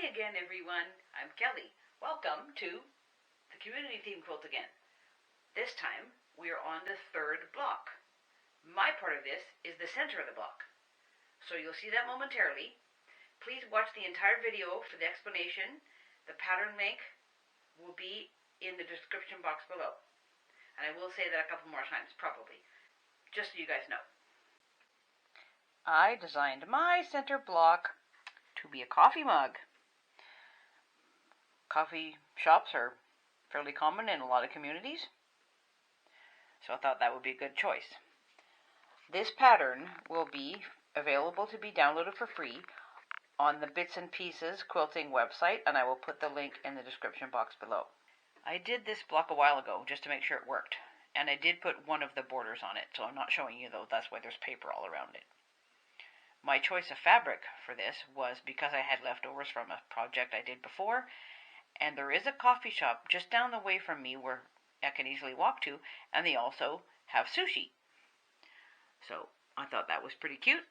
again, everyone. I'm Kelly. Welcome to the community theme quilt again. This time, we are on the third block. My part of this is the center of the block. So you'll see that momentarily. Please watch the entire video for the explanation. The pattern link will be in the description box below. And I will say that a couple more times, probably, just so you guys know. I designed my center block to be a coffee mug. Coffee shops are fairly common in a lot of communities, so I thought that would be a good choice. This pattern will be available to be downloaded for free on the Bits and Pieces quilting website, and I will put the link in the description box below. I did this block a while ago just to make sure it worked, and I did put one of the borders on it, so I'm not showing you though. That's why there's paper all around it. My choice of fabric for this was because I had leftovers from a project I did before, and there is a coffee shop just down the way from me where I can easily walk to, and they also have sushi. So I thought that was pretty cute.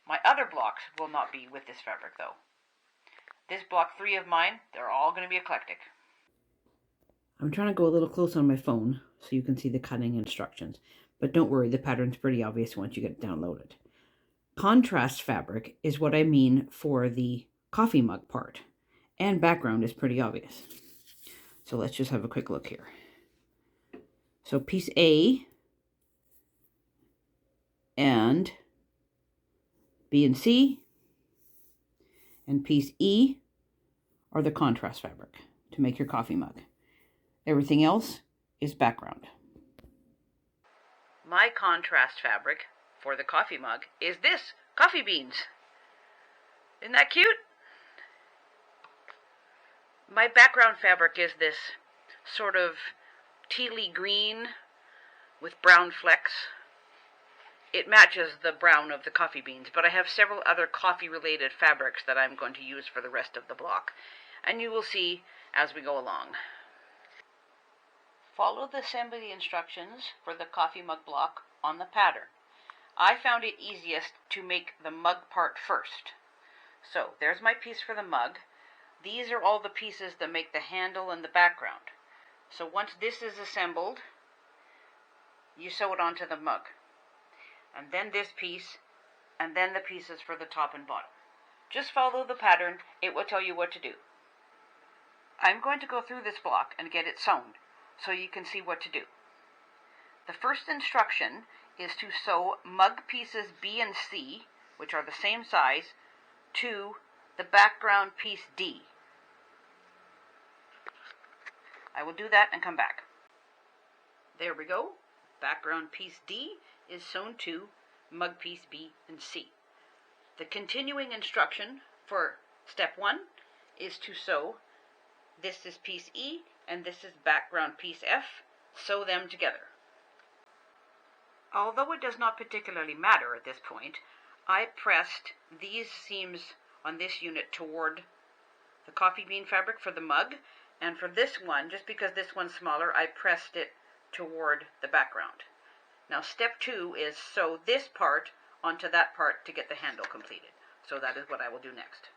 My other blocks will not be with this fabric though. This block 3 of mine, they're all going to be eclectic. I'm trying to go a little close on my phone so you can see the cutting instructions, but don't worry, the pattern's pretty obvious once you get it downloaded. Contrast fabric is what I mean for the coffee mug part, and background is pretty obvious. So let's just have a quick look here. So piece A and B and C and piece E are the contrast fabric to make your coffee mug. Everything else is background. My contrast fabric for the coffee mug is this, coffee beans. Isn't that cute? My background fabric is this sort of tealy green with brown flecks. It matches the brown of the coffee beans, but I have several other coffee-related fabrics that I'm going to use for the rest of the block, and you will see as we go along. Follow the assembly instructions for the coffee mug block on the pattern. I found it easiest to make the mug part first. So there's my piece for the mug. These are all the pieces that make the handle and the background. So once this is assembled, you sew it onto the mug. And then this piece, and then the pieces for the top and bottom. Just follow the pattern. It will tell you what to do. I'm going to go through this block and get it sewn so you can see what to do. The first instruction is to sew mug pieces B and C, which are the same size, to the background piece D. I will do that and come back. There we go. Background piece D is sewn to mug piece B and C. The continuing instruction for step 1 is to sew, this is piece E and this is background piece F, sew them together. Although it does not particularly matter at this point, I pressed these seams on this unit toward the coffee bean fabric for the mug, and for this one, just because this one's smaller, I pressed it toward the background. Now step 2 is sew this part onto that part to get the handle completed. So that is what I will do next.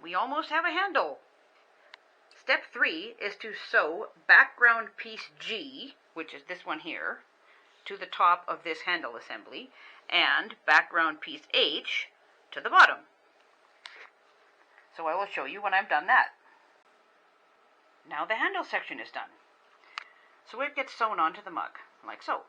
We almost have a handle. Step 3 is to sew background piece G, which is this one here, to the top of this handle assembly, and background piece H to the bottom. So I will show you when I've done that. Now the handle section is done. So it gets sewn onto the mug, like so.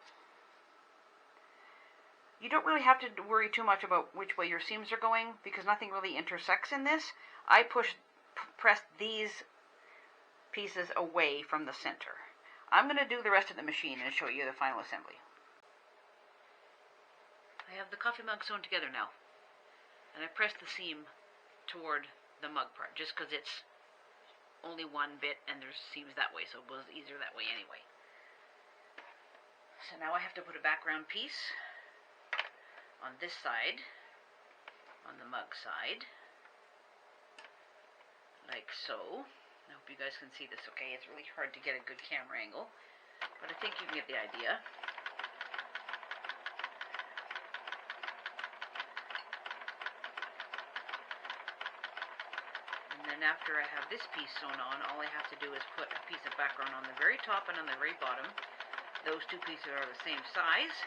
You don't really have to worry too much about which way your seams are going, because nothing really intersects in this. I pressed these pieces away from the center. I'm going to do the rest of the machine and show you the final assembly. I have the coffee mug sewn together now, and I pressed the seam toward the mug part, just because it's only one bit and there's seams that way, so it was easier that way anyway. So now I have to put a background piece on this side, on the mug side, like so. I hope you guys can see this okay. It's really hard to get a good camera angle, but I think you can get the idea. And after I have this piece sewn on, all I have to do is put a piece of background on the very top and on the very bottom. Those two pieces are the same size.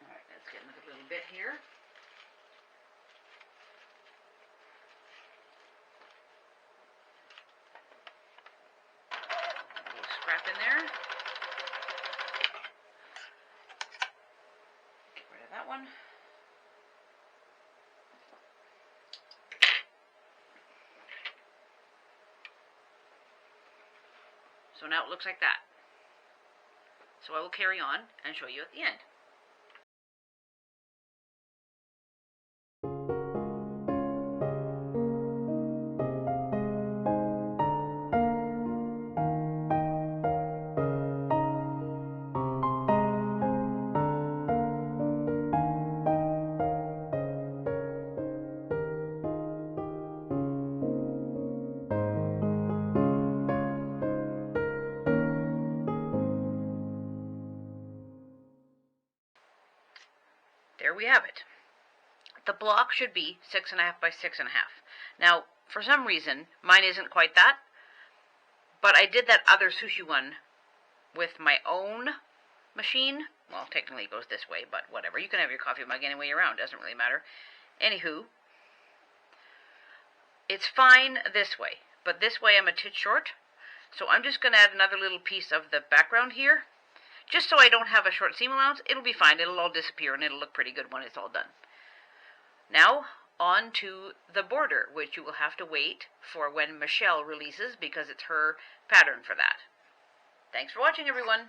Alright, let's get another little bit here. A little scrap in there. Get rid of that one. So now it looks like that. So I will carry on and show you at the end. There we have it. The block should be 6.5 by 6.5. Now, for some reason, mine isn't quite that, but I did that other sushi one with my own machine. Well, technically it goes this way, but whatever. You can have your coffee mug any way around. Doesn't really matter. Anywho, it's fine this way, but this way I'm a tit short. So I'm just going to add another little piece of the background here. Just so I don't have a short seam allowance. It'll be fine. It'll all disappear and it'll look pretty good when it's all done. Now, on to the border, which you will have to wait for when Michelle releases because it's her pattern for that. Thanks for watching, everyone.